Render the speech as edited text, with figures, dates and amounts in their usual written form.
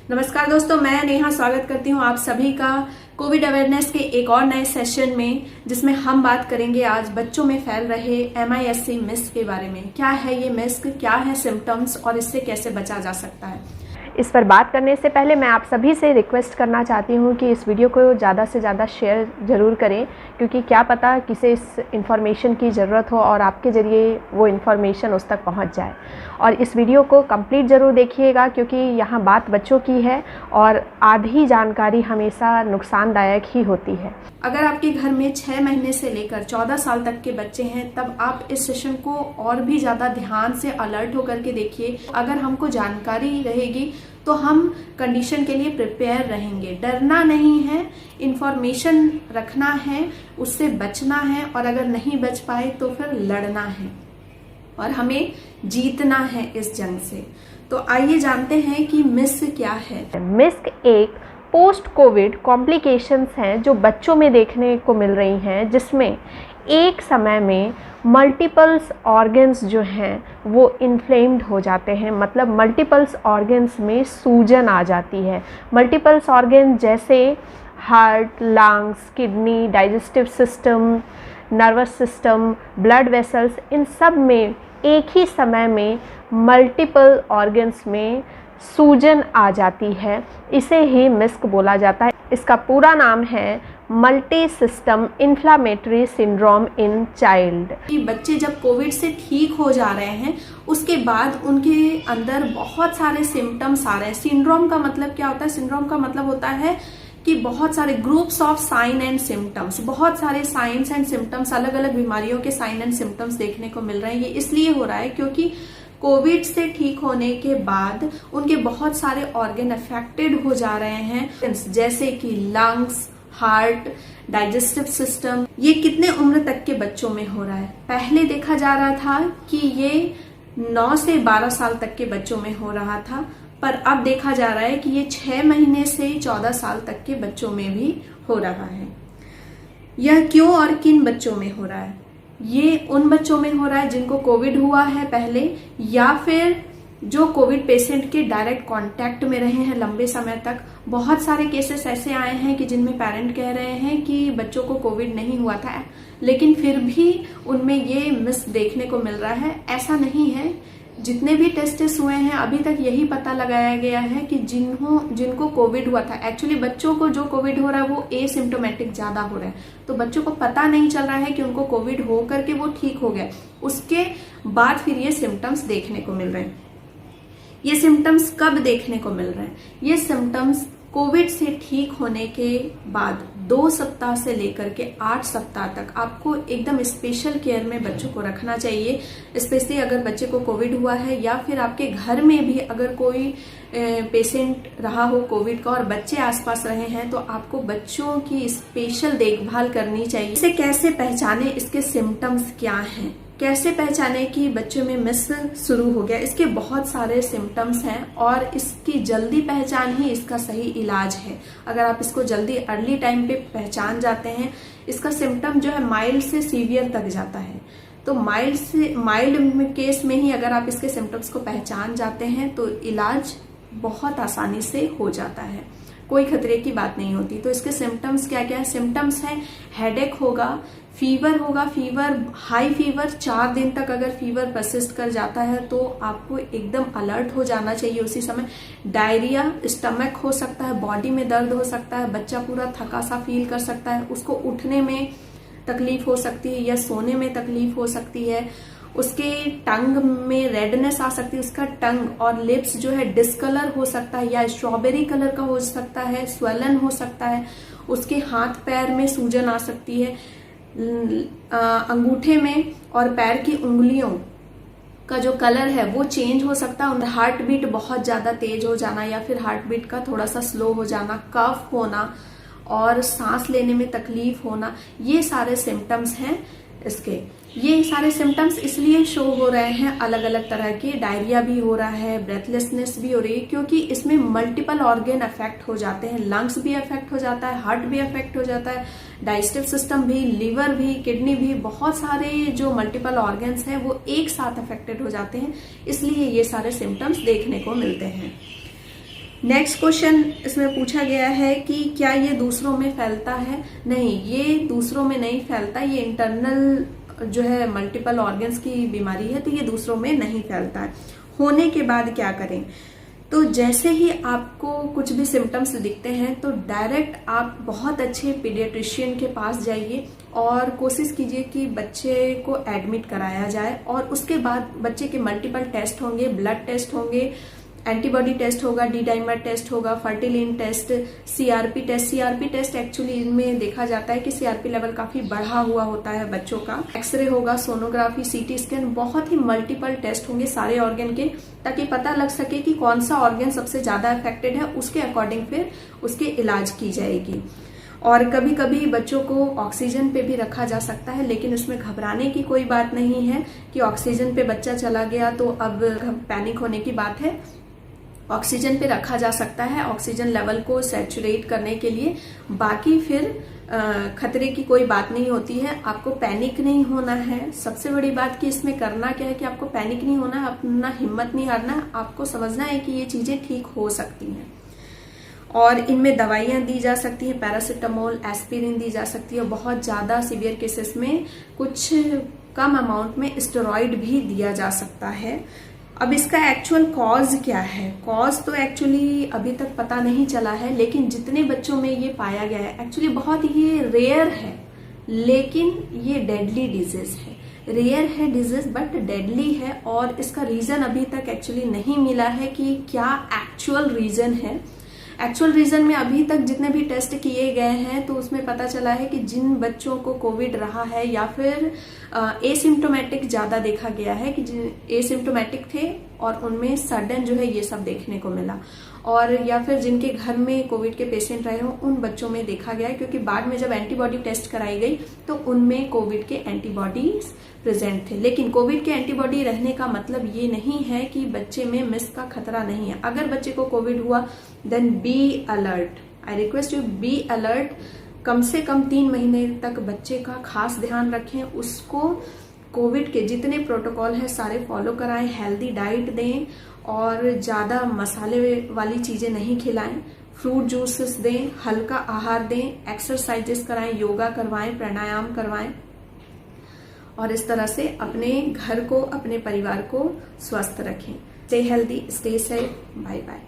नमस्कार दोस्तों, मैं नेहा स्वागत करती हूँ आप सभी का कोविड अवेयरनेस के एक और नए सेशन में, जिसमें हम बात करेंगे आज बच्चों में फैल रहे MIS-C मिस्क के बारे में। क्या है ये मिस्क, क्या है सिम्टम्स और इससे कैसे बचा जा सकता है। इस पर बात करने से पहले मैं आप सभी से रिक्वेस्ट करना चाहती हूँ कि इस वीडियो को ज़्यादा से ज़्यादा शेयर ज़रूर करें, क्योंकि क्या पता किसे इस इन्फॉर्मेशन की ज़रूरत हो और आपके ज़रिए वो इन्फॉर्मेशन उस तक पहुँच जाए। और इस वीडियो को कंप्लीट ज़रूर देखिएगा, क्योंकि यहाँ बात बच्चों की है और आधी जानकारी हमेशा नुकसानदायक ही होती है। अगर आपके घर में 6 महीने से लेकर 14 साल तक के बच्चे हैं, तब आप इस सेशन को और भी ज़्यादा ध्यान से अलर्ट होकर के देखिए। अगर हमको जानकारी रहेगी तो हम कंडीशन के लिए प्रिपेयर रहेंगे। डरना नहीं है, इंफॉर्मेशन रखना है, उससे बचना है, और अगर नहीं बच पाए तो फिर लड़ना है और हमें जीतना है इस जंग से। तो आइए जानते हैं कि मिस्क क्या है। मिस्क एक पोस्ट कोविड कॉम्प्लिकेशंस हैं जो बच्चों में देखने को मिल रही हैं, जिसमें एक समय में मल्टीपल्स ऑर्गन्स जो हैं वो इन्फ्लेम्ड हो जाते हैं। मतलब मल्टीपल्स ऑर्गन्स में सूजन आ जाती है। मल्टीपल्स ऑर्गन जैसे heart, lungs, kidney, digestive system, nervous system, blood vessels, इन सब में एक ही समय में मल्टीपल ऑर्गन्स में सूजन आ जाती है। इसे ही मिस्क बोला जाता है। इसका पूरा नाम है multi system inflammatory syndrome in child. बच्चे जब कोविड से ठीक हो जा रहे हैं, उसके बाद उनके अंदर बहुत सारे सिम्टम्स आ रहे हैं। सिंड्रोम का मतलब क्या होता है? सिंड्रोम का मतलब होता है कि बहुत सारे groups of sine and symptoms, बहुत सारे साइंस एंड सिम्टम्स, अलग अलग बीमारियों के साइन एंड सिम्टम्स देखने को मिल रहे हैं। ये इसलिए हो रहा है क्योंकि कोविड से ठीक होने के बाद उनके बहुत सारे ऑर्गन अफेक्टेड हो जा रहे हैं, जैसे कि लंग्स, हार्ट, डाइजेस्टिव सिस्टम। ये कितने उम्र तक के बच्चों में हो रहा है? पहले देखा जा रहा था कि ये 9 से 12 साल तक के बच्चों में हो रहा था, पर अब देखा जा रहा है कि ये 6 महीने से 14 साल तक के बच्चों में भी हो रहा है। यह क्यों और किन बच्चों में हो रहा है? ये उन बच्चों में हो रहा है जिनको कोविड हुआ है पहले, या फिर जो कोविड पेशेंट के डायरेक्ट कांटेक्ट में रहे हैं लंबे समय तक। बहुत सारे केसेस ऐसे आए हैं कि जिनमें पेरेंट कह रहे हैं कि बच्चों को कोविड नहीं हुआ था, लेकिन फिर भी उनमें ये मिस देखने को मिल रहा है। ऐसा नहीं है। जितने भी टेस्ट हुए हैं अभी तक यही पता लगाया गया है कि जिनको कोविड हुआ था, एक्चुअली बच्चों को जो कोविड हो रहा है वो एसिम्प्टोमेटिक ज्यादा हो रहा है, तो बच्चों को पता नहीं चल रहा है कि उनको कोविड हो करके वो ठीक हो गया। उसके बाद फिर ये सिम्टम्स देखने को मिल रहे हैं। ये सिम्टम्स कब देखने को मिल रहे हैं? ये सिम्टम्स कोविड से ठीक होने के बाद 2 सप्ताह से लेकर के 8 सप्ताह तक आपको एकदम स्पेशल केयर में बच्चों को रखना चाहिए। स्पेशली अगर बच्चे को कोविड हुआ है, या फिर आपके घर में भी अगर कोई पेशेंट रहा हो कोविड का और बच्चे आसपास रहे हैं, तो आपको बच्चों की स्पेशल देखभाल करनी चाहिए। इसे कैसे पहचाने, इसके सिम्टम्स क्या हैं, कैसे पहचाने कि बच्चों में मिस शुरू हो गया? इसके बहुत सारे सिम्टम्स हैं और इसकी जल्दी पहचान ही इसका सही इलाज है। अगर आप इसको जल्दी अर्ली टाइम पे पहचान जाते हैं, इसका सिम्टम जो है माइल्ड से सीवियर तक जाता है। तो माइल्ड केस में ही अगर आप इसके सिम्टम्स को पहचान जाते हैं तो इलाज बहुत आसानी से हो जाता है, कोई खतरे की बात नहीं होती। तो इसके सिम्टम्स क्या क्या है? सिम्टम्स है हेडेक होगा, फीवर होगा, हाई फीवर 4 दिन तक अगर फीवर परसिस्ट कर जाता है तो आपको एकदम अलर्ट हो जाना चाहिए उसी समय। डायरिया, स्टमक हो सकता है, बॉडी में दर्द हो सकता है, बच्चा पूरा थका सा फील कर सकता है, उसको उठने में तकलीफ हो सकती है या सोने में तकलीफ हो सकती है। उसके टंग में रेडनेस आ सकती है, उसका टंग और लिप्स जो है डिस्कलर हो सकता है या स्ट्रॉबेरी कलर का हो सकता है, स्वेलन हो सकता है। उसके हाथ पैर में सूजन आ सकती है, अंगूठे में और पैर की उंगलियों का जो कलर है वो चेंज हो सकता है। हार्ट बीट बहुत ज्यादा तेज हो जाना या फिर हार्ट बीट का थोड़ा सा स्लो हो जाना, कफ होना और सांस लेने में तकलीफ होना, ये सारे सिम्टम्स हैं इसके। ये सारे सिम्टम्स इसलिए शो हो रहे हैं अलग अलग तरह के। डायरिया भी हो रहा है, ब्रेथलेसनेस भी हो रही है, क्योंकि इसमें मल्टीपल ऑर्गन अफेक्ट हो जाते हैं। लंग्स भी अफेक्ट हो जाता है, हार्ट भी अफेक्ट हो जाता है, डाइजेस्टिव सिस्टम भी, लिवर भी, किडनी भी, बहुत सारे जो मल्टीपल ऑर्गन्स हैं वो एक साथ अफेक्टेड हो जाते हैं। इसलिए ये सारे सिम्टम्स देखने को मिलते हैं। नेक्स्ट क्वेश्चन इसमें पूछा गया है कि क्या ये दूसरों में फैलता है? नहीं, ये दूसरों में नहीं फैलता। ये इंटरनल जो है मल्टीपल ऑर्गन्स की बीमारी है, तो ये दूसरों में नहीं फैलता है। होने के बाद क्या करें? तो जैसे ही आपको कुछ भी सिम्टम्स दिखते हैं तो डायरेक्ट आप बहुत अच्छे पीडियाट्रिशियन के पास जाइए और कोशिश कीजिए कि बच्चे को एडमिट कराया जाए। और उसके बाद बच्चे के मल्टीपल टेस्ट होंगे, ब्लड टेस्ट होंगे, एंटीबॉडी टेस्ट होगा, डी डाइमर टेस्ट होगा, ferritin test, CRP test. CRP test actually इनमें देखा जाता है कि सीआरपी लेवल काफी बढ़ा हुआ होता है बच्चों का। एक्सरे होगा, सोनोग्राफी, सीटी स्कैन, बहुत ही मल्टीपल टेस्ट होंगे सारे ऑर्गन के, ताकि पता लग सके कि कौन सा ऑर्गन सबसे ज्यादा अफेक्टेड है। उसके अकॉर्डिंग फिर उसके इलाज की जाएगी। और कभी कभी बच्चों को ऑक्सीजन पे भी रखा जा सकता है, लेकिन उसमें घबराने की कोई बात नहीं है कि ऑक्सीजन पे बच्चा चला गया तो अब पैनिक होने की बात है। ऑक्सीजन पे रखा जा सकता है ऑक्सीजन लेवल को सैचुरेट करने के लिए। बाकी फिर खतरे की कोई बात नहीं होती है। आपको पैनिक नहीं होना है। सबसे बड़ी बात कि इसमें करना क्या है कि आपको पैनिक नहीं होना है, अपना हिम्मत नहीं हारना है। आपको समझना है कि ये चीजें ठीक हो सकती हैं और इनमें दवाइयां दी जा सकती हैं, पैरासिटामोल, एस्पिरिन दी जा सकती है। बहुत ज्यादा सीवियर केसेस में कुछ कम अमाउंट में स्टेरॉइड भी दिया जा सकता है। अब इसका एक्चुअल कॉज क्या है? कॉज तो एक्चुअली अभी तक पता नहीं चला है, लेकिन जितने बच्चों में ये पाया गया है एक्चुअली बहुत ही रेयर है, लेकिन ये डेडली डिजीज है। रेयर है डिजीज बट डेडली है। और इसका रीजन अभी तक एक्चुअली नहीं मिला है कि क्या एक्चुअल रीजन है। एक्चुअल रीजन में अभी तक जितने भी टेस्ट किए गए हैं तो उसमें पता चला है कि जिन बच्चों को कोविड रहा है या फिर एसिम्टोमेटिक ज्यादा देखा गया है कि जिन एसिम्टोमेटिक थे और उनमें सडन जो है ये सब देखने को मिला, और या फिर जिनके घर में कोविड के पेशेंट रहे हो उन बच्चों में देखा गया है, क्योंकि बाद में जब एंटीबॉडी टेस्ट कराई गई तो उनमें कोविड के एंटीबॉडीज प्रेजेंट थे। लेकिन कोविड के एंटीबॉडी रहने का मतलब ये नहीं है कि बच्चे में मिस का खतरा नहीं है। अगर बच्चे को कोविड हुआ then be alert. I request you be alert. कम से कम 3 महीने तक बच्चे का खास ध्यान रखें। उसको कोविड के जितने प्रोटोकॉल है सारे फॉलो कराएं, हेल्दी डाइट दें और ज्यादा मसाले वाली चीजें नहीं खिलाएं, फ्रूट जूसेस दें, हल्का आहार दें, एक्सरसाइजेस कराएं, योगा करवाएं, प्राणायाम करवाएं और इस तरह से अपने घर को, अपने परिवार को स्वस्थ रखें। Stay healthy, stay safe. Bye bye.